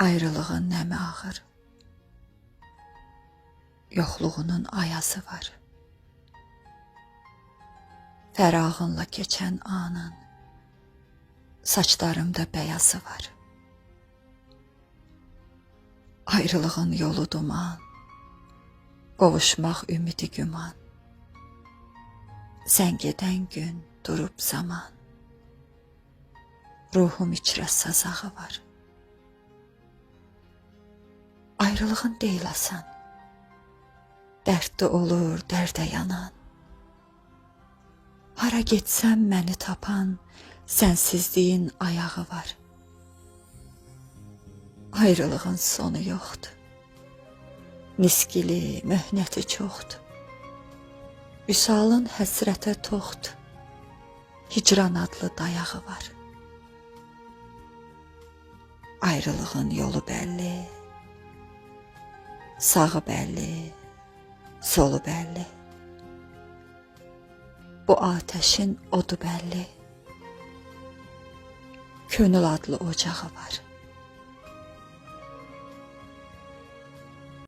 Ayrılığın nəmi ağır, yoxluğunun ayazı var. Fərağınla keçən anın, saçlarımda beyazı var. Ayrılığın yolu duman, qovuşmaq ümidi güman. Sən gedən gün durub zaman, ruhum içrə sazağı var. Ayrılığın deyil asan, dərdli olur dərdə yanan. Hara getsəm məni tapan, sənsizliyin ayağı var. Ayrılığın sonu yoxdur, niskili, möhnəti çoxdur. Vüsalın həsrətə toxdur, hicran adlı dayağı var. Ayrılığın yolu bəlli, sağı bəlli, solu bəlli. Bu ateşin odu bəlli, könül adlı ocağı var.